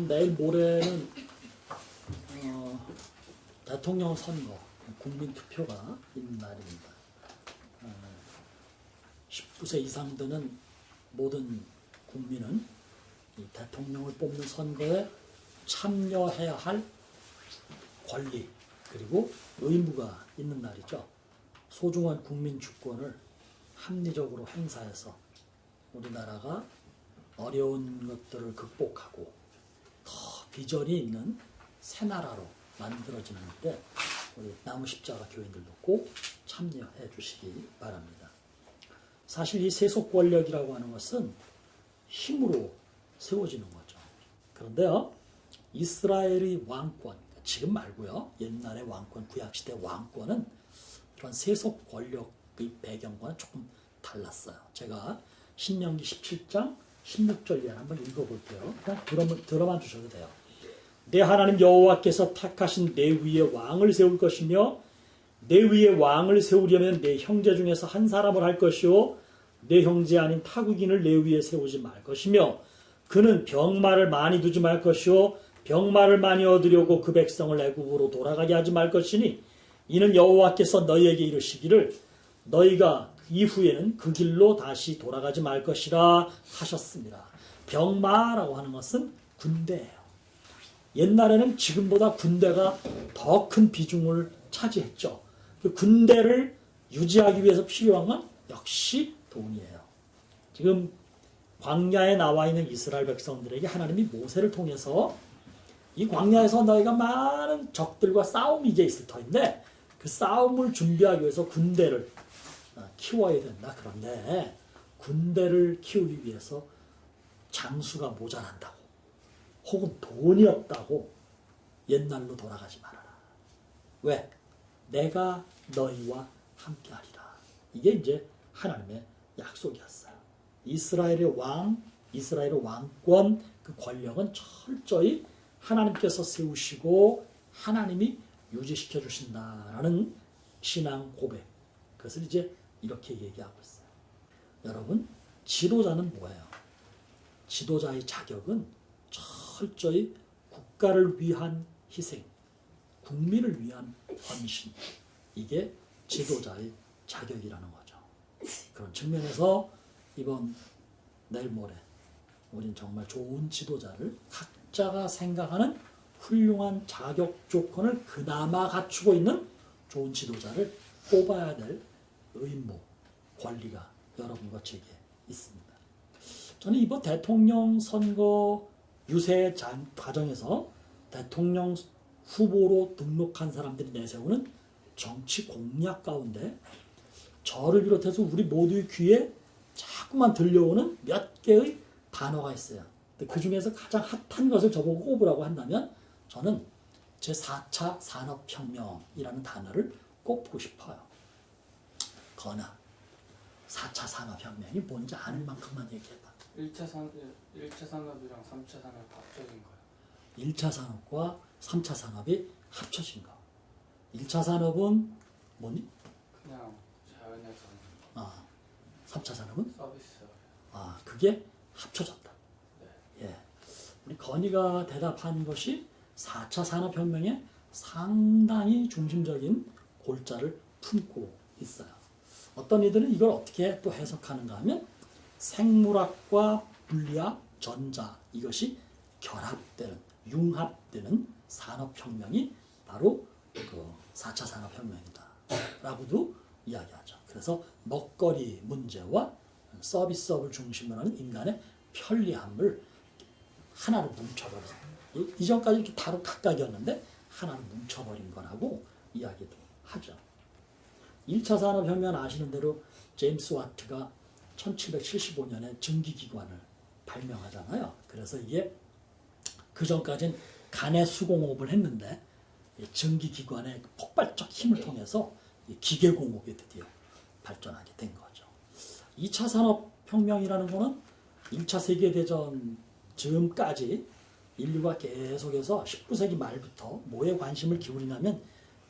내일 모레는 대통령 선거, 국민 투표가 있는 날입니다. 19세 이상 되는 모든 국민은 이 대통령을 뽑는 선거에 참여해야 할 권리 그리고 의무가 있는 날이죠. 소중한 국민 주권을 합리적으로 행사해서 우리나라가 어려운 것들을 극복하고 더 비전이 있는 새 나라로 만들어지는 데 우리 나무십자가 교인들도 꼭 참여해 주시기 바랍니다. 사실 이 세속 권력이라고 하는 것은 힘으로 세워지는 거죠. 그런데요, 이스라엘의 왕권, 지금 말고요, 옛날의 왕권, 구약시대 왕권은 그런 세속 권력의 배경과는 조금 달랐어요. 제가 신명기 17장 16절 이하 한번 읽어볼게요. 그냥 들어만 주셔도 돼요. 내 하나님 여호와께서 택하신 내 위에 왕을 세울 것이며 내 위에 왕을 세우려면 내 형제 중에서 한 사람을 할 것이요 내 형제 아닌 타국인을 내 위에 세우지 말 것이며 그는 병마를 많이 두지 말 것이요 병마를 많이 얻으려고 그 백성을 애굽으로 돌아가게 하지 말 것이니 이는 여호와께서 너희에게 이르시기를 너희가 이후에는 그 길로 다시 돌아가지 말 것이라 하셨습니다. 병마라고 하는 것은 군대예요. 옛날에는 지금보다 군대가 더 큰 비중을 차지했죠. 그 군대를 유지하기 위해서 필요한 건 역시 돈이에요. 지금 광야에 나와 있는 이스라엘 백성들에게 하나님이 모세를 통해서 이 광야에서 너희가 많은 적들과 싸움이 이제 있을 터인데 그 싸움을 준비하기 위해서 군대를 키워야 된다. 그런데 군대를 키우기 위해서 장수가 모자란다고 혹은 돈이 없다고 옛날로 돌아가지 말아라. 왜? 내가 너희와 함께하리라. 이게 이제 하나님의 약속이었어요. 이스라엘의 왕권, 그 권력은 철저히 하나님께서 세우시고 하나님이 유지시켜 주신다라는 신앙 고백. 그것을 이제 이렇게 얘기하고 있어요. 여러분, 지도자는 뭐예요? 지도자의 자격은 철저히 국가를 위한 희생, 국민을 위한 헌신. 이게 지도자의 자격이라는 거죠. 그런 측면에서 내일 모레 우린 정말 좋은 지도자를 각자가 생각하는 훌륭한 자격 조건을 그나마 갖추고 있는 좋은 지도자를 뽑아야 될 의무, 권리가 여러분과 제게 있습니다. 저는 이번 대통령 선거 유세 과정에서 대통령 후보로 등록한 사람들이 내세우는 정치 공약 가운데 저를 비롯해서 우리 모두의 귀에 자꾸만 들려오는 몇 개의 단어가 있어요. 그 중에서 가장 핫한 것을 저보고 꼽으라고 한다면 저는 제4차 산업혁명이라는 단어를 꼽고 싶어요. 거나 4차 산업혁명이 뭔지 아는 만큼만 얘기해봐. 1차 산업이랑 3차 산업 합쳐진 거예요. 1차 산업과 3차 산업이 합쳐진 거. 1차 산업은 뭐니? 그냥 자연에서 3차 산업은? 서비스. 그게 합쳐졌다. 네. 예. 우리 건이가 대답한 것이 4차 산업혁명에 상당히 중심적인 골자를 품고 있어요. 어떤 이들은 이걸 어떻게 또 해석하는가 하면 생물학과 물리학, 전자 이것이 결합되는, 융합되는 산업혁명이 바로 그 4차 산업혁명이다 라고도 이야기하죠. 그래서 먹거리 문제와 서비스업을 중심으로 하는 인간의 편리함을 하나로 뭉쳐버려서 이전까지 이렇게 다로 각각이었는데 하나로 뭉쳐버린 거라고 이야기도 하죠. 1차 산업혁명 아시는 대로 제임스 와트가 1775년에 증기기관을 발명하잖아요. 그래서 이게 그 전까지는 간의 수공업을 했는데 증기기관의 폭발적 힘을 통해서 기계공업이 드디어 발전하게 된 거죠. 2차 산업혁명이라는 거는 1차 세계대전 즈음까지 인류가 계속해서 19세기 말부터 뭐에 관심을 기울이냐면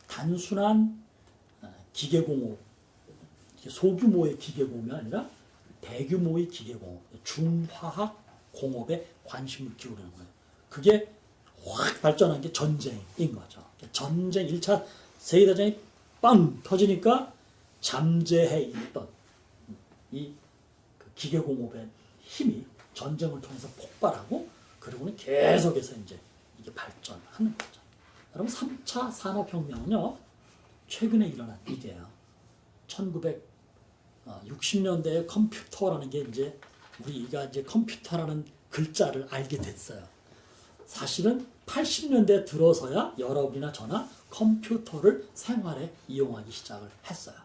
단순한 기계공업, 소규모의 기계공업이 아니라 대규모의 기계공업, 중화학 공업에 관심을 기울이는 거예요. 그게 확 발전한 게 전쟁인 거죠. 전쟁 1차 세계대전이 빵 터지니까 잠재해 있던 이 기계공업의 힘이 전쟁을 통해서 폭발하고 그리고는 계속해서 이제 이게 발전하는 거죠. 여러분 3차 산업혁명은요 최근에 일어난 일이에요. 1960년대에 컴퓨터라는 게 이제 우리가 이제 컴퓨터라는 글자를 알게 됐어요. 사실은 80년대 들어서야 여러분이나 저나 컴퓨터를 생활에 이용하기 시작을 했어요.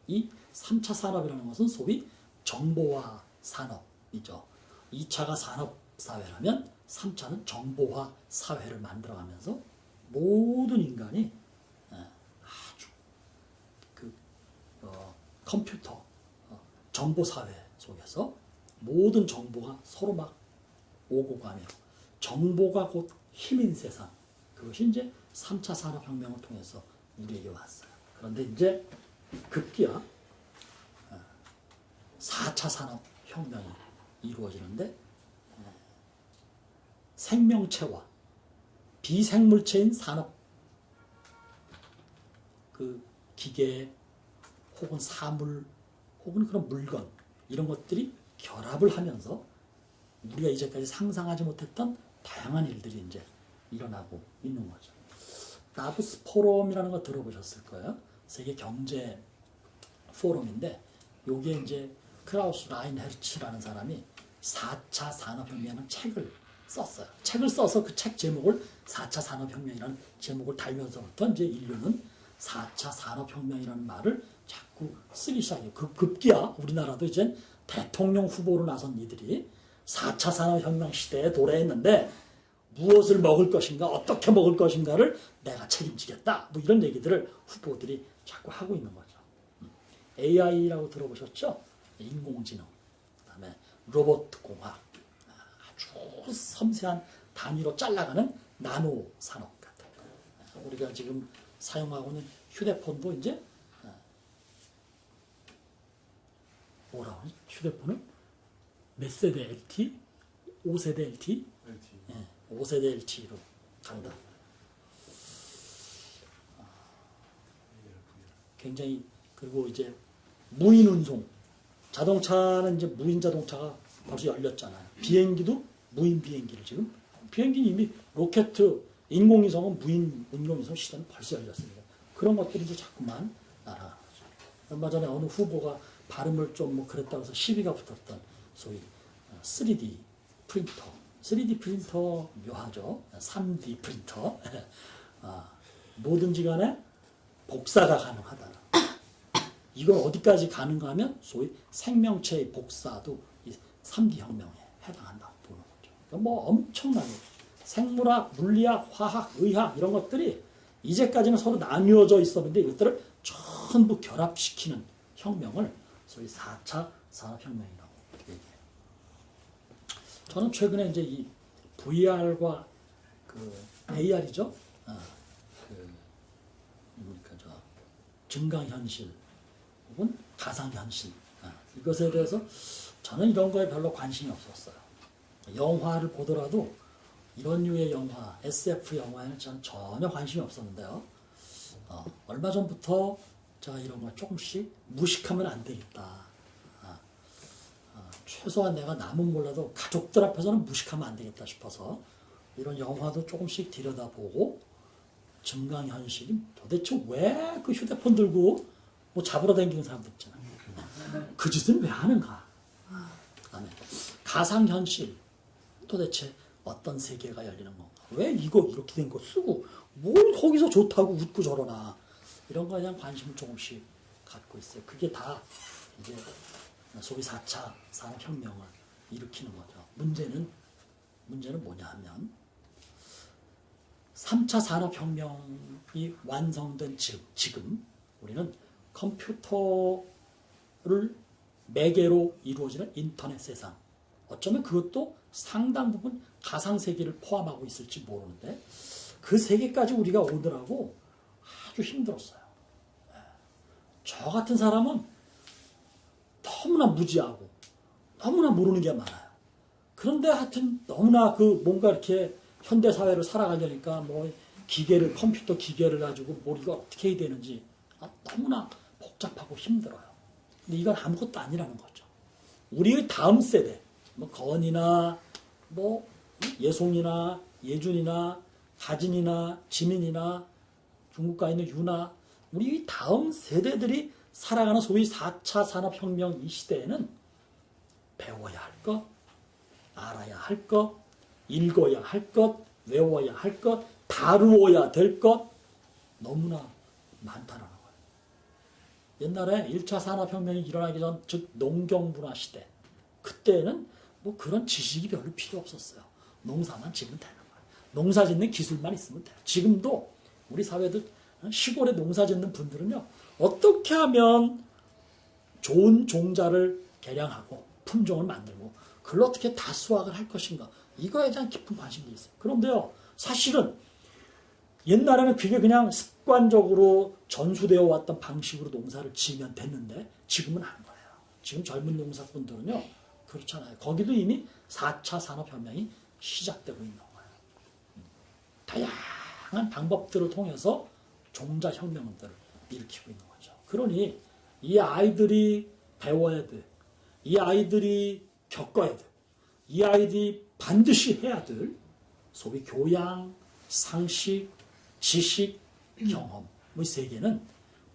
이 3차 산업이라는 것은 소위 정보화 산업이죠. 2차가 산업사회라면 3차는 정보화 사회를 만들어가면서 모든 인간이 아주 컴퓨터, 정보사회 속에서 모든 정보가 서로 막 오고 가며 정보가 곧 힘인 세상, 그것이 이제 3차 산업혁명을 통해서 우리에게 왔어요. 그런데 이제 급기야 4차 산업혁명이 이루어지는데 생명체와 비생물체인 산업, 그 기계 혹은 사물 혹은 그런 물건 이런 것들이 결합을 하면서 우리가 이제까지 상상하지 못했던 다양한 일들이 이제 일어나고 있는 거죠. 다보스 포럼이라는 거 들어보셨을 거예요. 세계 경제 포럼인데 요게 이제 크라우스 라인헤르츠라는 사람이 4차 산업혁명이라는 책을 썼어요. 책을 써서 그 책 제목을 4차 산업혁명이라는 제목을 달면서부터 이제 인류는 4차 산업혁명이라는 말을 자꾸 쓰기 시작해요. 급기야 우리나라도 이제 대통령 후보로 나선 이들이 4차 산업혁명 시대에 도래했는데 무엇을 먹을 것인가, 어떻게 먹을 것인가를 내가 책임지겠다. 뭐 이런 얘기들을 후보들이 자꾸 하고 있는 거죠. AI라고 들어보셨죠? 인공지능, 그다음에 로봇 공학, 아주 섬세한 단위로 잘라가는 나노 산업 같은 거. 우리가 지금 사용하고 있는 휴대폰도 이제 뭐라고 하지? 휴대폰은 몇 세대 LT? 5세대 LT? LT. 예, 5세대 LT로 간다. 굉장히, 그리고 이제 무인 운송. 자동차는 이제 무인 자동차가 벌써 열렸잖아요. 비행기도 무인 비행기를 지금. 비행기는 이미 로켓, 인공위성은 무인 인공위성 시대는 벌써 열렸습니다. 그런 것들이 이제 자꾸만 날아가는 거죠. 얼마 전에 어느 후보가 발음을 좀 뭐 그랬다고 해서 시비가 붙었던 소위 3D 프린터. 3D 프린터 묘하죠. 3D 프린터. 뭐든지 간에 복사가 가능하다. 이걸 어디까지 가는가 하면 소위 생명체의 복사도 이 3D 혁명에 해당한다고 보는 거죠. 그러니까 뭐 엄청나게 생물학, 물리학, 화학, 의학 이런 것들이 이제까지는 서로 나뉘어져 있었는데 이것들을 전부 결합시키는 혁명을 소위 4차 산업혁명이라고 얘기해요. 저는 최근에 이제 이 VR과 그 AR이죠. 증강현실 혹은 가상현실, 이것에 대해서 저는 이런 거에 별로 관심이 없었어요. 영화를 보더라도 이런 류의 영화, SF 영화에는 저는 전혀 관심이 없었는데요. 얼마 전부터 제가 이런 걸 조금씩 무식하면 안 되겠다. 최소한 내가 남은 몰라도 가족들 앞에서는 무식하면 안 되겠다 싶어서 이런 영화도 조금씩 들여다보고 증강현실이 도대체 왜 그 휴대폰 들고 뭐 잡으러 다니는 사람들 있잖아요. 그 짓은 왜 하는가? 그다음에 가상현실 도대체 어떤 세계가 열리는 건가? 왜 이거 이렇게 된 거 쓰고 뭘 거기서 좋다고 웃고 저러나? 이런 거에 대한 관심을 조금씩 갖고 있어요. 그게 다 이제 소위 4차 산업혁명을 일으키는 거죠. 문제는 뭐냐 하면 3차 산업혁명이 완성된 지금 우리는 컴퓨터를 매개로 이루어지는 인터넷 세상, 어쩌면 그것도 상당 부분 가상세계를 포함하고 있을지 모르는데 그 세계까지 우리가 오느라고 아주 힘들었어요. 저 같은 사람은 너무나 무지하고 너무나 모르는 게 많아요. 그런데 하여튼 너무나 그 뭔가 이렇게 현대 사회를 살아가려니까 뭐 기계를 컴퓨터 기계를 가지고 뭘 이거 어떻게 해야 되는지 너무나 복잡하고 힘들어요. 근데 이건 아무것도 아니라는 거죠. 우리의 다음 세대, 뭐 건이나 뭐 예송이나 예준이나 가진이나 지민이나 중국 가 있는 유나, 우리 다음 세대들이 살아가는 소위 4차 산업혁명 이 시대에는 배워야 할 것, 알아야 할 것, 읽어야 할 것, 외워야 할 것, 다루어야 될 것 너무나 많다는 거예요. 옛날에 1차 산업혁명이 일어나기 전, 즉 농경문화 시대, 그때는 뭐 그런 지식이 별로 필요 없었어요. 농사만 지면 되는 거예요. 농사 짓는 기술만 있으면 돼요. 지금도 우리 사회들 시골에 농사 짓는 분들은요, 어떻게 하면 좋은 종자를 개량하고 품종을 만들고 그걸 어떻게 다수확을 할 것인가, 이거에 대한 깊은 관심이 있어요. 그런데요, 사실은 옛날에는 그게 그냥 습관적으로 전수되어 왔던 방식으로 농사를 지으면 됐는데 지금은 안 거예요. 지금 젊은 농사꾼들은요 그렇잖아요. 거기도 이미 4차 산업혁명이 시작되고 있는 거예요. 다양한 방법들을 통해서 종자혁명들을 일으키고 있는 거죠. 그러니 이 아이들이 배워야 돼. 이 아이들이 겪어야 돼. 이 아이들이 반드시 해야 될 소위 교양, 상식, 지식, 경험, 이 세 개는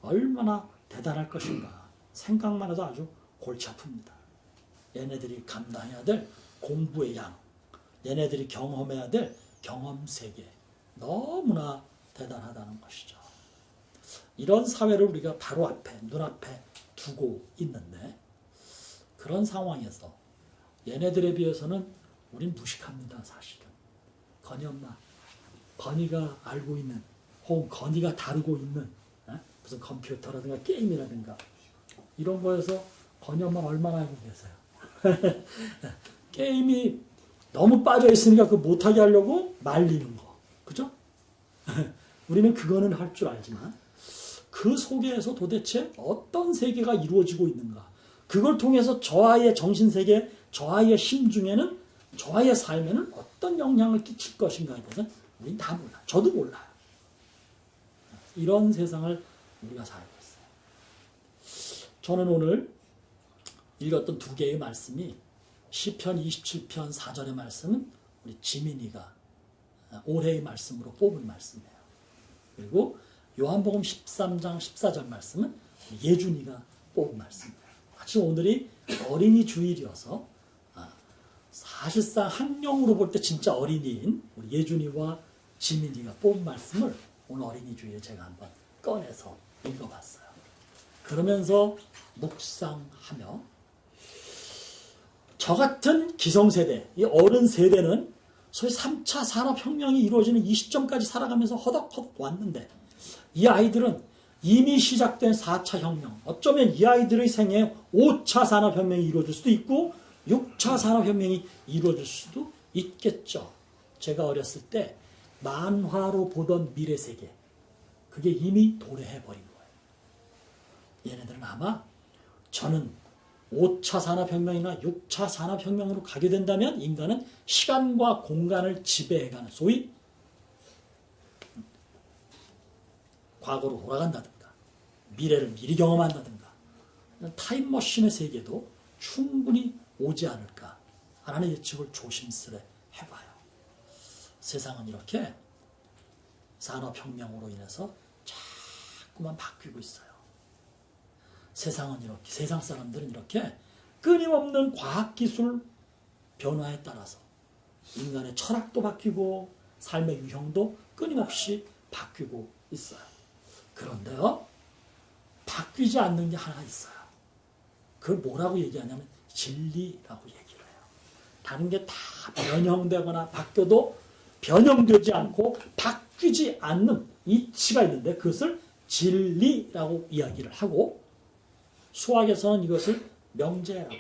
얼마나 대단할 것인가 생각만 해도 아주 골치 아픕니다. 얘네들이 감당해야 될 공부의 양, 얘네들이 경험해야 될 경험 세계, 너무나 대단하다는 것이죠. 이런 사회를 우리가 바로 앞에, 눈앞에 두고 있는데, 그런 상황에서 얘네들에 비해서는 우린 무식합니다, 사실은. 건이 엄마, 건이가 알고 있는, 혹은 건이가 다루고 있는 무슨 컴퓨터라든가 게임이라든가 이런 거에서 건이 엄마 얼마나 알고 계세요? 게임이 너무 빠져 있으니까 그 못하게 하려고 말리는 거, 그죠? 우리는 그거는 할 줄 알지만 그 속에서 도대체 어떤 세계가 이루어지고 있는가, 그걸 통해서 저 아이의 정신세계, 저 아이의 심중에는, 저 아이의 삶에는 어떤 영향을 끼칠 것인가에 대해서 우리는 다 몰라요. 저도 몰라요. 이런 세상을 우리가 살고 있어요. 저는 오늘 읽었던 두 개의 말씀이 시편 27편 4절의 말씀은 우리 지민이가 올해의 말씀으로 뽑은 말씀이에요. 그리고 요한복음 13장 14절 말씀은 예준이가 뽑은 말씀이에요. 마치 오늘이 어린이 주일이어서 사실상 학령으로 볼 때 진짜 어린이인 우리 예준이와 지민이가 뽑은 말씀을 오늘 어린이 주일에 제가 한번 꺼내서 읽어봤어요. 그러면서 묵상하며 저 같은 기성세대, 이 어른 세대는 소위 3차 산업혁명이 이루어지는 이 시점까지 살아가면서 허덕허덕 왔는데, 이 아이들은 이미 시작된 4차 혁명, 어쩌면 이 아이들의 생애에 5차 산업혁명이 이루어질 수도 있고 6차 산업혁명이 이루어질 수도 있겠죠. 제가 어렸을 때 만화로 보던 미래세계, 그게 이미 도래해버린 거예요. 얘네들은 아마 저는 5차 산업혁명이나 6차 산업혁명으로 가게 된다면 인간은 시간과 공간을 지배해가는, 소위 과거로 돌아간다든가 미래를 미리 경험한다든가 타임머신의 세계도 충분히 오지 않을까 하는 예측을 조심스레 해봐요. 세상은 이렇게 산업혁명으로 인해서 자꾸만 바뀌고 있어요. 세상은 이렇게, 세상 사람들은 이렇게 끊임없는 과학기술 변화에 따라서 인간의 철학도 바뀌고 삶의 유형도 끊임없이 바뀌고 있어요. 그런데요, 바뀌지 않는 게 하나 있어요. 그걸 뭐라고 얘기하냐면 진리라고 얘기를 해요. 다른 게 다 변형되거나 바뀌어도 변형되지 않고 바뀌지 않는 이치가 있는데 그것을 진리라고 이야기를 하고, 수학에서는 이것을 명제라고,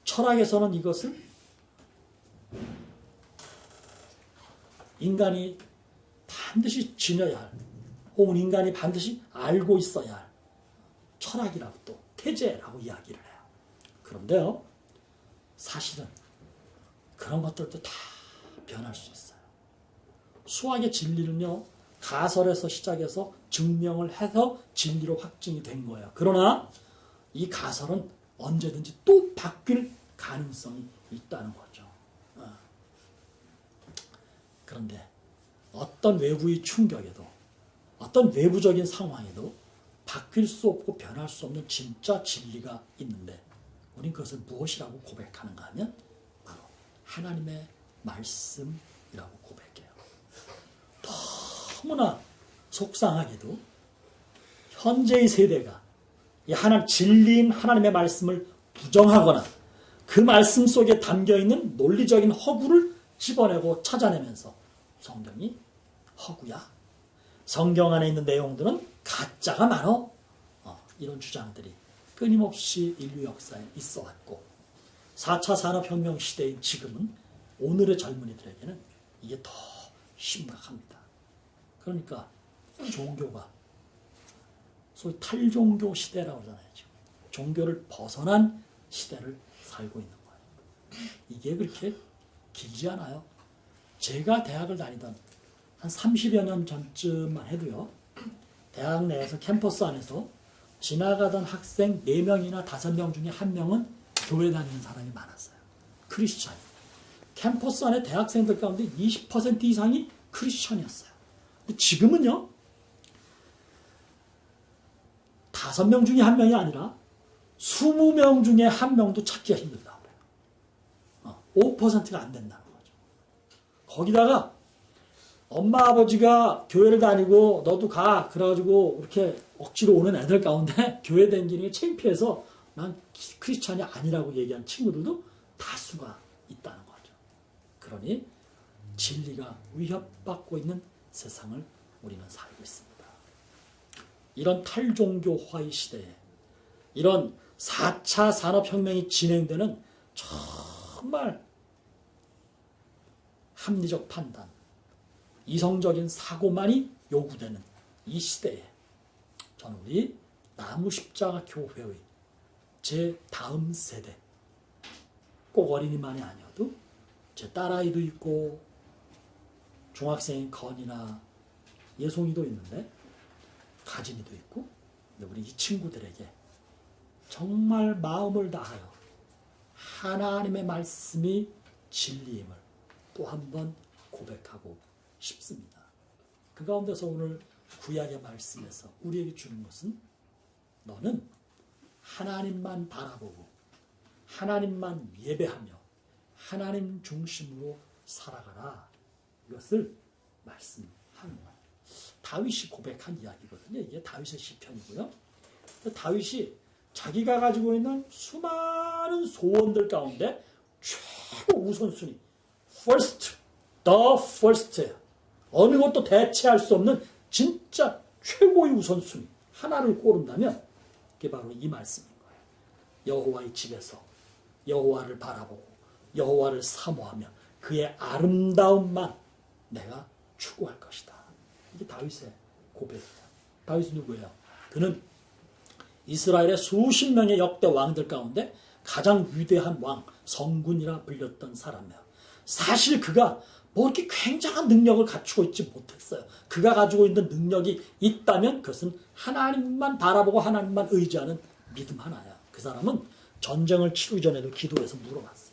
철학에서는 이것을 인간이 반드시 지녀야 할, 혹은 인간이 반드시 알고 있어야 할 철학이라고, 또 태제라고 이야기를 해요. 그런데요, 사실은 그런 것들도 다 변할 수 있어요. 수학의 진리는요, 가설에서 시작해서 증명을 해서 진리로 확증이 된 거예요. 그러나 이 가설은 언제든지 또 바뀔 가능성이 있다는 거죠. 그런데 어떤 외부의 충격에도, 어떤 외부적인 상황에도 바뀔 수 없고 변할 수 없는 진짜 진리가 있는데, 우린 그것을 무엇이라고 고백하는가 하면 바로 하나님의 말씀이라고 고백해요. 너무나 속상하게도 현재의 세대가 이 진리인 하나님의 말씀을 부정하거나 그 말씀 속에 담겨있는 논리적인 허구를 집어내고 찾아내면서 성경이 허구야, 성경 안에 있는 내용들은 가짜가 많어, 이런 주장들이 끊임없이 인류 역사에 있어 왔고, 4차 산업혁명 시대인 지금은 오늘의 젊은이들에게는 이게 더 심각합니다. 그러니까 종교가 소위 탈종교 시대라고 하잖아요. 지금. 종교를 벗어난 시대를 살고 있는 거예요. 이게 그렇게 길지 않아요. 제가 대학을 다니던 한 30여 년 전쯤만 해도요, 대학 내에서 캠퍼스 안에서 지나가던 학생 4명이나 5명 중에 1명은 교회 다니는 사람이 많았어요. 크리스찬. 캠퍼스 안에 대학생들 가운데 20% 이상이 크리스찬이었어요. 근데 지금은요, 5명 중에 1명이 아니라 20명 중에 1명도 찾기가 힘들다고 그래요. 5%가 안 된다는 거죠. 거기다가 엄마 아버지가 교회를 다니고 너도 가 그래가지고 이렇게 억지로 오는 애들 가운데 교회 다니는 게 창피해서 난 크리스찬이 아니라고 얘기한 친구들도 다수가 있다는 거죠. 그러니 진리가 위협받고 있는 세상을 우리는 살고 있습니다. 이런 탈종교화의 시대에 이런 4차 산업혁명이 진행되는 정말 합리적 판단, 이성적인 사고만이 요구되는 이 시대에 저는 우리 나무십자가 교회의 제 다음 세대, 꼭 어린이만이 아니어도 제 딸아이도 있고 중학생인 건이나 예송이도 있는데 가진이도 있고, 근데 우리 이 친구들에게 정말 마음을 다하여 하나님의 말씀이 진리임을 또 한 번 고백하고 싶습니다. 그 가운데서 오늘 구약의 말씀에서 우리에게 주는 것은 너는 하나님만 바라보고 하나님만 예배하며 하나님 중심으로 살아가라, 이것을 말씀하는 거예요. 다윗이 고백한 이야기거든요. 이게 다윗의 시편이고요. 다윗이 자기가 가지고 있는 수많은 소원들 가운데 최고 우선순위, first, the first, 어느 것도 대체할 수 없는 진짜 최고의 우선순위 하나를 고른다면 그게 바로 이 말씀인 거예요. 여호와의 집에서 여호와를 바라보고 여호와를 사모하며 그의 아름다움만 내가 추구할 것이다. 이게 다윗의 고백이에요. 다윗은 누구예요? 그는 이스라엘의 수십 명의 역대 왕들 가운데 가장 위대한 왕, 성군이라 불렸던 사람이에요. 사실 그가 뭐 이렇게 굉장한 능력을 갖추고 있지 못했어요. 그가 가지고 있는 능력이 있다면 그것은 하나님만 바라보고 하나님만 의지하는 믿음 하나야. 그 사람은 전쟁을 치르기 전에도 기도해서 물어봤어요.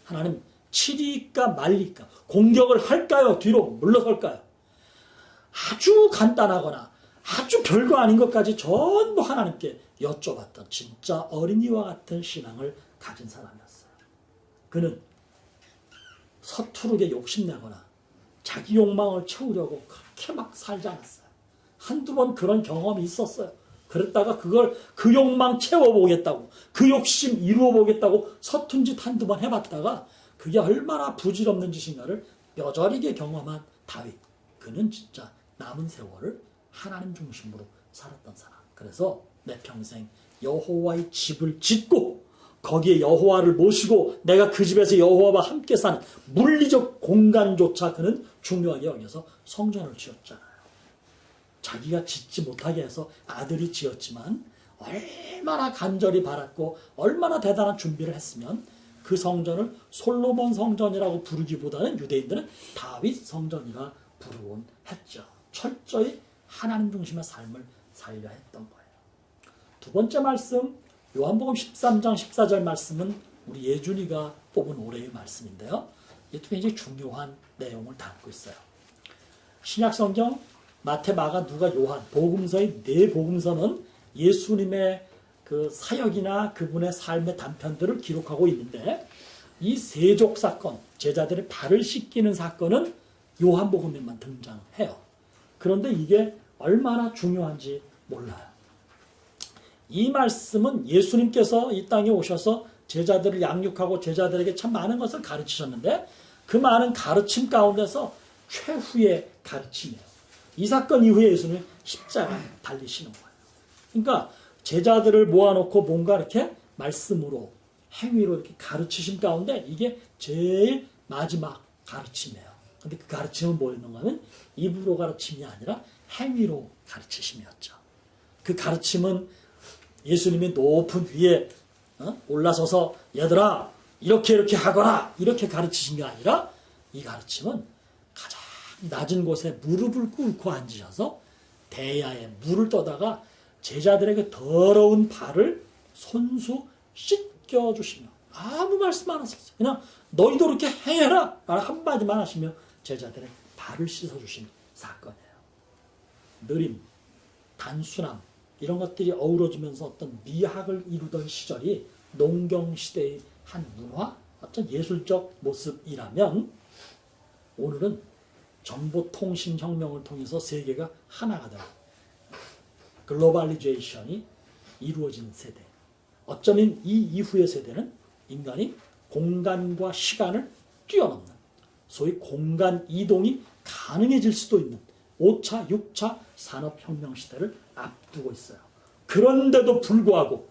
하나님, 치리까 말리까, 공격을 할까요? 뒤로 물러설까요? 아주 간단하거나 아주 별거 아닌 것까지 전부 하나님께 여쭤봤던 진짜 어린이와 같은 신앙을 가진 사람이었어요. 그는 서투르게 욕심내거나 자기 욕망을 채우려고 그렇게 막 살지 않았어요. 한두 번 그런 경험이 있었어요. 그랬다가 그 욕망 채워보겠다고, 그 욕심 이루어보겠다고 서툰 짓 한두 번 해봤다가 그게 얼마나 부질없는 짓인가를 뼈저리게 경험한 다윗. 그는 진짜 남은 세월을 하나님 중심으로 살았던 사람. 그래서 내 평생 여호와의 집을 짓고 거기에 여호와를 모시고 내가 그 집에서 여호와와 함께 사는 물리적 공간조차 그는 중요하게 여겨서 성전을 지었잖아요. 자기가 짓지 못하게 해서 아들이 지었지만 얼마나 간절히 바랐고 얼마나 대단한 준비를 했으면 그 성전을 솔로몬 성전이라고 부르기보다는 유대인들은 다윗 성전이라 부르곤 했죠. 철저히 하나님 중심의 삶을 살려 했던 거예요. 두 번째 말씀, 요한복음 13장 14절 말씀은 우리 예준이가 뽑은 올해의 말씀인데요. 이것도 굉장히 중요한 내용을 담고 있어요. 신약성경 마태, 마가, 누가, 요한 복음서의 네 복음서는 예수님의 그 사역이나 그분의 삶의 단편들을 기록하고 있는데 이 세족 사건, 제자들의 발을 씻기는 사건은 요한복음에만 등장해요. 그런데 이게 얼마나 중요한지 몰라요. 이 말씀은 예수님께서 이 땅에 오셔서 제자들을 양육하고 제자들에게 참 많은 것을 가르치셨는데 그 많은 가르침 가운데서 최후의 가르침이에요. 이 사건 이후에 예수님은 십자가에 달리시는 거예요. 그러니까 제자들을 모아놓고 뭔가 이렇게 말씀으로 행위로 이렇게 가르치신 가운데 이게 제일 마지막 가르침이에요. 근데 그 가르침은 뭐였는가 하면 입으로 가르침이 아니라 행위로 가르치심이었죠. 그 가르침은 예수님이 높은 위에 올라서서 얘들아 이렇게 하거라 이렇게 가르치신 게 아니라 이 가르침은 가장 낮은 곳에 무릎을 꿇고 앉으셔서 대야에 물을 떠다가 제자들에게 더러운 발을 손수 씻겨주시며 아무 말씀 안 하셨어요. 그냥 너희도 이렇게 행해라 한마디만 하시며 제자들의 발을 씻어주신 사건이에요. 느림, 단순함 이런 것들이 어우러지면서 어떤 미학을 이루던 시절이 농경시대의 한 문화, 어떤 예술적 모습이라면 오늘은 정보통신혁명을 통해서 세계가 하나가 되고 글로벌리제이션이 이루어진 세대. 어쩌면 이 이후의 세대는 인간이 공간과 시간을 뛰어넘는 소위 공간 이동이 가능해질 수도 있는 5차, 6차 산업혁명 시대를 앞두고 있어요. 그런데도 불구하고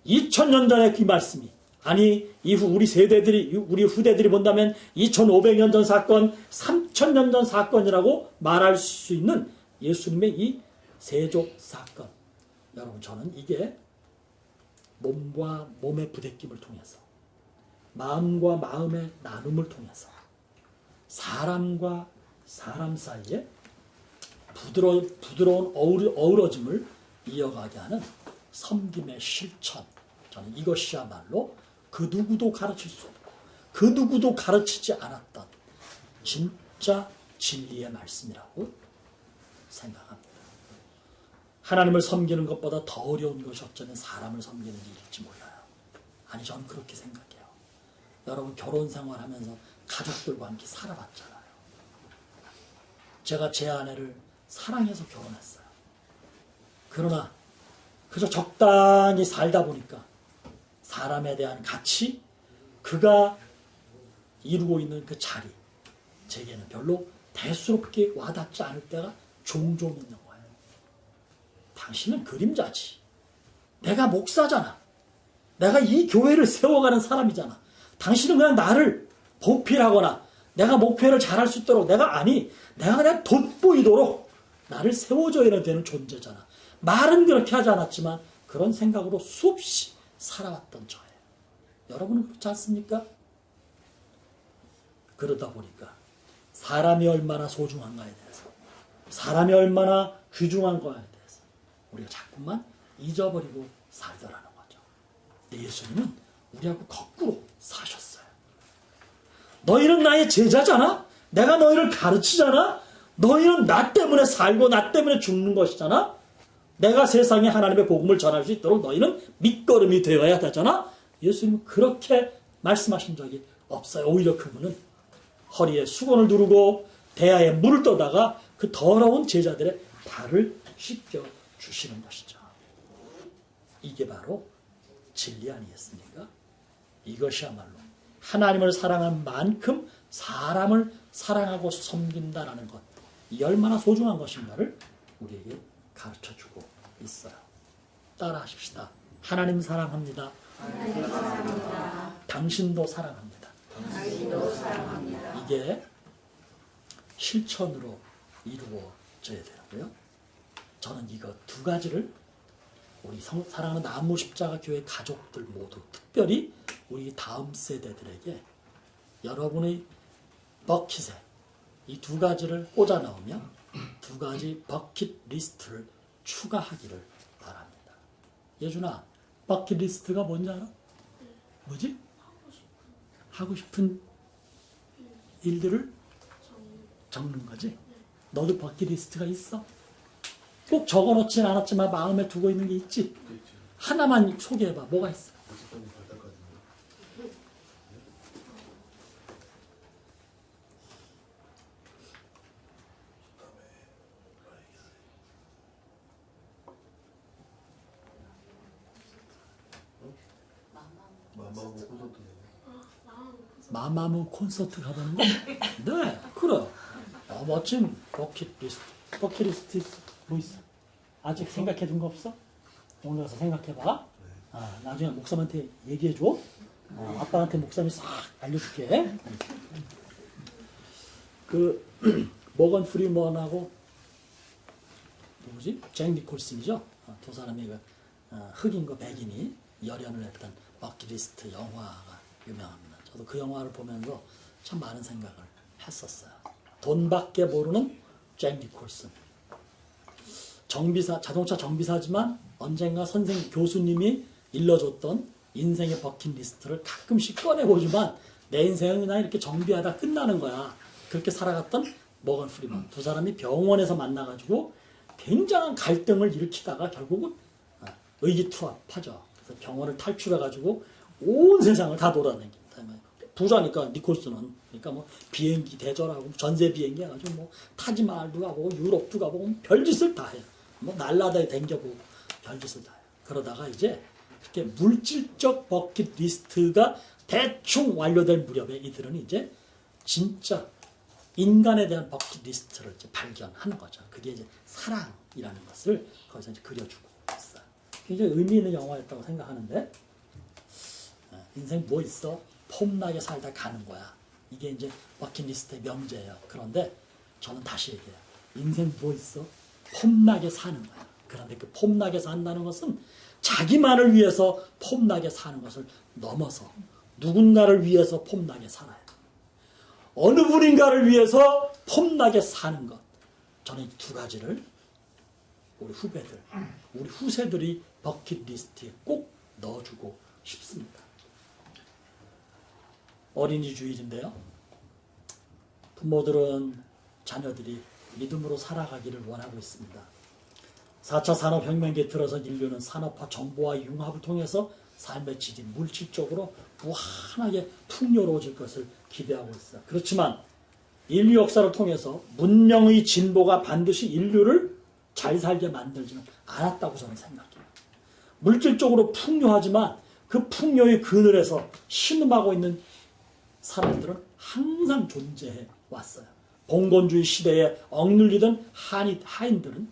2000년 전의 그 말씀이 아니 이후 우리 세대들이 우리 후대들이 본다면 2500년 전 사건 3000년 전 사건이라고 말할 수 있는 예수님의 이 세족 사건. 여러분 저는 이게 몸과 몸의 부대낌을 통해서 마음과 마음의 나눔을 통해서 사람과 사람 사이에 부드러운 어우러짐을 이어가게 하는 섬김의 실천. 저는 이것이야말로 그 누구도 가르칠 수 없고 그 누구도 가르치지 않았던 진짜 진리의 말씀이라고 생각합니다. 하나님을 섬기는 것보다 더 어려운 것이 어쩌면 사람을 섬기는 일일지 몰라요. 아니 저는 그렇게 생각해요. 여러분 결혼 생활하면서 가족들과 함께 살아봤잖아요. 제가 제 아내를 사랑해서 결혼했어요. 그러나 그저 적당히 살다 보니까 사람에 대한 가치, 그가 이루고 있는 그 자리, 제게는 별로 대수롭게 와닿지 않을 때가 종종 있는 거예요. 당신은 그림자지. 내가 목사잖아. 내가 이 교회를 세워가는 사람이잖아. 당신은 그냥 나를 보필하거나 내가 목표를 잘할 수 있도록 내가 그냥 돋보이도록 나를 세워줘야 되는 존재잖아. 말은 그렇게 하지 않았지만 그런 생각으로 수없이 살아왔던 저예요. 여러분은 그렇지 않습니까? 그러다 보니까 사람이 얼마나 소중한가에 대해서 사람이 얼마나 귀중한 거에 대해서 우리가 자꾸만 잊어버리고 살더라는 거죠. 근데 예수님은 우리하고 거꾸로 사셨어요. 너희는 나의 제자잖아? 내가 너희를 가르치잖아? 너희는 나 때문에 살고 나 때문에 죽는 것이잖아? 내가 세상에 하나님의 복음을 전할 수 있도록 너희는 밑거름이 되어야 되잖아? 예수님은 그렇게 말씀하신 적이 없어요. 오히려 그분은 허리에 수건을 두르고 대야에 물을 떠다가 그 더러운 제자들의 발을 씻겨 주시는 것이죠. 이게 바로 진리 아니겠습니까? 이것이야말로 하나님을 사랑한 만큼 사람을 사랑하고 섬긴다라는 것, 이 얼마나 소중한 것인가를 우리에게 가르쳐주고 있어요. 따라하십시다. 하나님 사랑합니다. 하나님 사랑합니다. 당신도 사랑합니다. 당신도 사랑합니다. 이게 실천으로 이루어져야 되고요. 저는 이거 두 가지를 우리 사랑하는 남무 십자가 교회 가족들 모두 특별히 우리 다음 세대들에게 여러분의 버킷에 이 두 가지를 꽂아 넣으면 두 가지 버킷 리스트를 추가하기를 바랍니다. 예준아, 버킷 리스트가 뭔지 알아? 뭐지? 하고 싶은 일들을 적는 거지? 너도 버킷 리스트가 있어? 꼭 적어놓진 않았지만 마음에 두고 있는 게 있지? 하나만 소개해봐. 뭐가 있어? 마마무 콘서트 가보는 거? 네, 그래. 멋진 버킷리스트. 버킷리스트 있어? 뭐 있어? 아직 생각해 둔 거 없어? 오늘 가서 생각해봐. 나중에 목사님한테 얘기해줘. 아빠한테 목사님이 싹 알려줄게. 머건 프리먼하고 누구지? 잭 니콜슨이죠. 두 사람이 흑인과 백인이 열연을 했던 버킷리스트 영화가 유명합니다. 저도 그 영화를 보면서 참 많은 생각을 했었어요. 돈밖에 모르는 잭 니콜슨. 자동차 정비사지만 언젠가 교수님이 일러줬던 인생의 버킷리스트를 가끔씩 꺼내보지만 내 인생은 그냥 이렇게 정비하다 끝나는 거야. 그렇게 살아갔던 머건 프리먼. 두 사람이 병원에서 만나가지고 굉장한 갈등을 일으키다가 결국은 의기투합하죠. 그래서 병원을 탈출해가지고 온 세상을 다 돌아다닙니다. 부자니까 니콜슨은 그러니까 뭐 비행기 대절하고 전세 비행기 해가지고 뭐 타지마할도 가고 유럽도 가고 별짓을 다 해요. 뭐 날라다에 댕겨보고 별짓을 다 해요. 그러다가 이제 그렇게 물질적 버킷리스트가 대충 완료될 무렵에 이들은 이제 진짜 인간에 대한 버킷리스트를 이제 발견하는 거죠. 그게 이제 사랑이라는 것을 거기서 이제 그려주고 있어요. 굉장히 의미 있는 영화였다고 생각하는데 인생 뭐 있어? 폼나게 살다 가는 거야. 이게 이제 버킷리스트의 명제예요. 그런데 저는 다시 얘기해요. 인생 뭐 있어? 폼나게 사는 거야. 그런데 그 폼나게 산다는 것은 자기만을 위해서 폼나게 사는 것을 넘어서 누군가를 위해서 폼나게 살아요. 어느 분인가를 위해서 폼나게 사는 것. 저는 이 두 가지를 우리 후배들, 우리 후세들이 버킷리스트에 꼭 넣어주고 싶습니다. 어린이 주일인데요. 부모들은 자녀들이 믿음으로 살아가기를 원하고 있습니다. 4차 산업혁명기에 들어서 인류는 산업화, 정보화 융합을 통해서 삶의 질이 물질적으로 무한하게 풍요로워질 것을 기대하고 있어요. 그렇지만 인류 역사를 통해서 문명의 진보가 반드시 인류를 잘 살게 만들지는 않았다고 저는 생각해요. 물질적으로 풍요하지만 그 풍요의 그늘에서 신음하고 있는 사람들은 항상 존재해 왔어요. 봉건주의 시대에 억눌리던 하인들은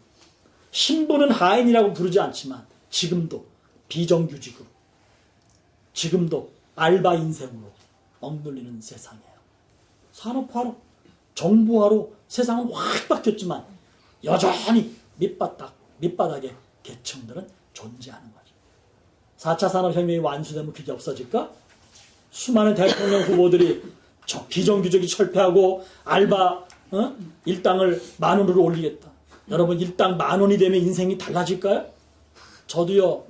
신부는 하인이라고 부르지 않지만 지금도 비정규직으로 지금도 알바 인생으로 억눌리는 세상이에요. 산업화로 정부화로 세상은 확 바뀌었지만 여전히 밑바닥의 계층들은 존재하는 거죠. 4차 산업혁명이 완수되면 그게 없어질까? 수많은 대통령 후보들이 비정규직이 철폐하고 알바 일당을 10,000원으로 올리겠다. 여러분 일당 10,000원이 되면 인생이 달라질까요? 저도요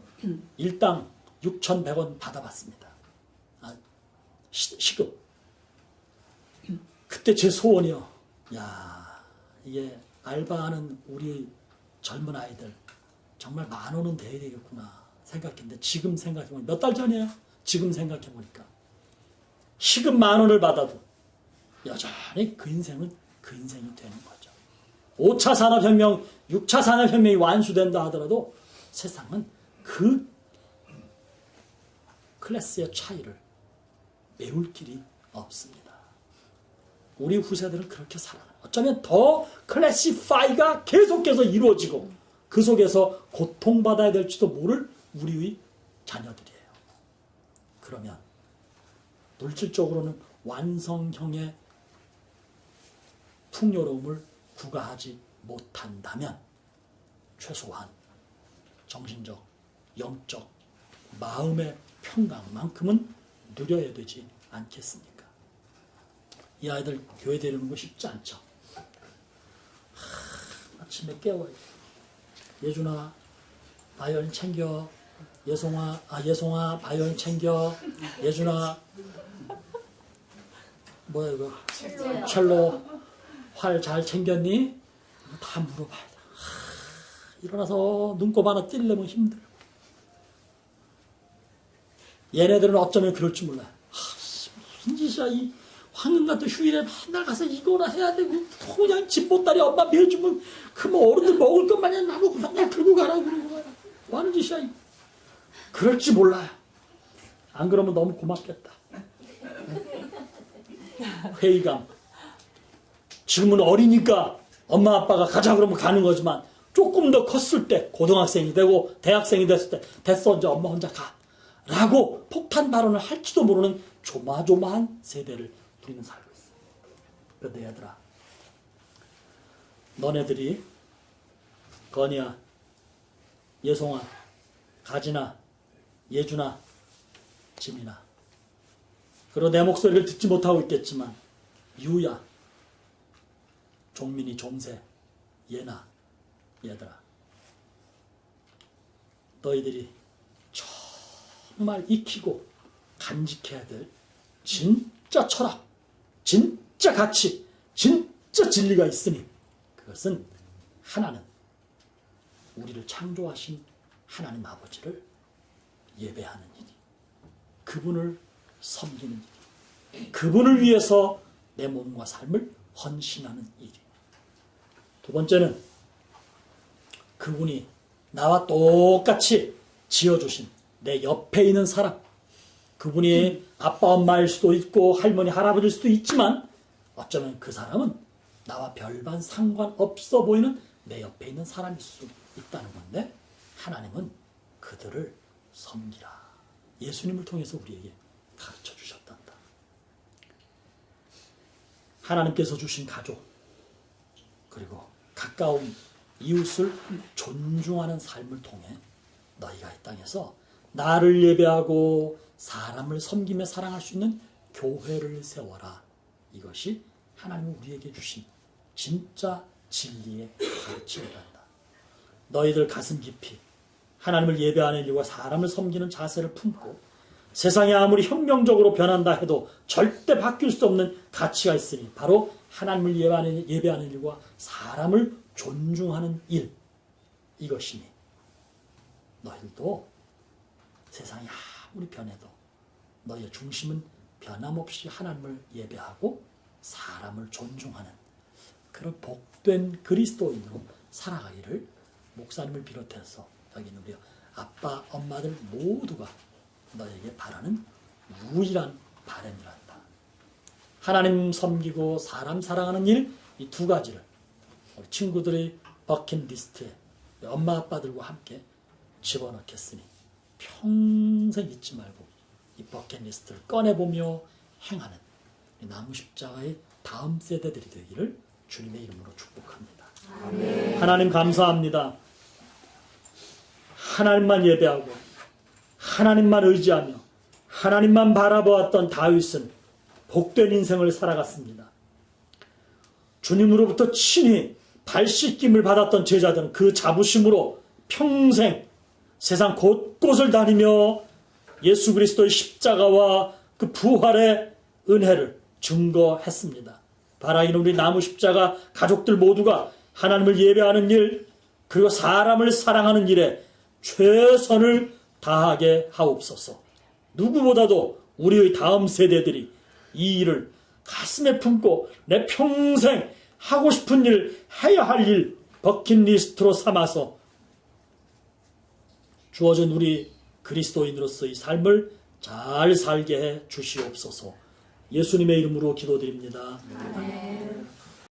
일당 6,100원 받아봤습니다. 시급. 그때 제 소원이요. 이게 알바하는 우리 젊은 아이들 정말 10,000원은 돼야 되겠구나 생각했는데 지금 생각해보니까 몇 달 전이에요. 지금 생각해보니까 시급 10,000원을 받아도 여전히 그 인생은 그 인생이 되는 거죠. 5차 산업혁명, 6차 산업혁명이 완수된다 하더라도 세상은 그 클래스의 차이를 메울 길이 없습니다. 우리 후세들은 그렇게 살아가요. 어쩌면 더 클래시파이가 계속해서 이루어지고 그 속에서 고통받아야 될지도 모를 우리의 자녀들이에요. 그러면 물질적으로는 완성형의 풍요로움을 구가하지 못한다면 최소한 정신적, 영적, 마음의 평강만큼은 누려야 되지 않겠습니까? 이 아이들 교회 데리는 거 쉽지 않죠. 아침에 깨워야 돼. 예준아 바이올린 챙겨. 예송아 바이올린 챙겨. 예준아 뭐야 이거 첼로 활 잘 챙겼니? 다 물어봐야 돼. 일어나서 눈곱 하나 찔려면 힘들어. 얘네들은 어쩌면 그럴 줄 몰라. 무슨 짓이야. 이 황금 같은 휴일에 맨날 가서 이거나 해야 되고 그냥 집보따리 엄마 매주면 그뭐 어른들 먹을 것 마냥 나보고 맨날 들고 가라고 그러고 뭐 하는 짓이야. 그럴지 몰라요. 안 그러면 너무 고맙겠다. 회의감. 지금은 어리니까 엄마 아빠가 가자 그러면 가는 거지만 조금 더 컸을 때 고등학생이 되고 대학생이 됐을 때 됐어 이제 엄마 혼자 가 라고 폭탄 발언을 할지도 모르는 조마조마한 세대를 우리는 살고 있어요. 그런데 얘들아, 너네들이 건이야, 예송아, 가진아, 예준아, 지민아, 그리고 내 목소리를 듣지 못하고 있겠지만 유야, 종민이, 종세, 예나, 얘들아, 너희들이 정말 익히고 간직해야 될 진짜 철학, 진짜 가치, 진짜 진리가 있으니 그것은 하나는 우리를 창조하신 하나님 아버지를 예배하는 일이, 그분을 섬기는 일이, 그분을 위해서 내 몸과 삶을 헌신하는 일이. 두 번째는 그분이 나와 똑같이 지어주신 내 옆에 있는 사람, 그분이 아빠 엄마일 수도 있고 할머니 할아버지일 수도 있지만 어쩌면 그 사람은 나와 별반 상관없어 보이는 내 옆에 있는 사람일 수 있다는 건데, 하나님은 그들을 섬기라. 예수님을 통해서 우리에게 가르쳐 주셨단다. 하나님께서 주신 가족, 그리고 가까운 이웃을 존중하는 삶을 통해 너희가 이 땅에서 나를 예배하고 사람을 섬기며 사랑할 수 있는 교회를 세워라. 이것이 하나님이 우리에게 주신 진짜 진리의 가르침이란다. 너희들 가슴 깊이 하나님을 예배하는 일과 사람을 섬기는 자세를 품고 세상이 아무리 혁명적으로 변한다 해도 절대 바뀔 수 없는 가치가 있으니 바로 하나님을 예배하는 일과 사람을 존중하는 일, 이것이니 너희들도 세상이 아무리 변해도 너희의 중심은 변함없이 하나님을 예배하고 사람을 존중하는 그런 복된 그리스도인으로 살아가기를 목사님을 비롯해서 여기 있는 우리 아빠, 엄마들 모두가 너에게 바라는 유일한 바람이란다. 하나님 섬기고 사람 사랑하는 일, 이 두 가지를 우리 친구들의 버킷리스트에 엄마 아빠들과 함께 집어넣겠으니 평생 잊지 말고 이 버킷리스트를 꺼내보며 행하는 나무 십자가의 다음 세대들이 되기를 주님의 이름으로 축복합니다. 아멘. 하나님 감사합니다. 하나님만 예배하고 하나님만 의지하며 하나님만 바라보았던 다윗은 복된 인생을 살아갔습니다. 주님으로부터 친히 발씻김을 받았던 제자들은 그 자부심으로 평생 세상 곳곳을 다니며 예수 그리스도의 십자가와 그 부활의 은혜를 증거했습니다. 바라기는 우리 나무 십자가 가족들 모두가 하나님을 예배하는 일, 그리고 사람을 사랑하는 일에 최선을 다하게 하옵소서. 누구보다도 우리의 다음 세대들이 이 일을 가슴에 품고 내 평생 하고 싶은 일, 해야 할 일, 버킷리스트로 삼아서 주어진 우리 그리스도인으로서의 삶을 잘 살게 해 주시옵소서. 예수님의 이름으로 기도드립니다. 아멘.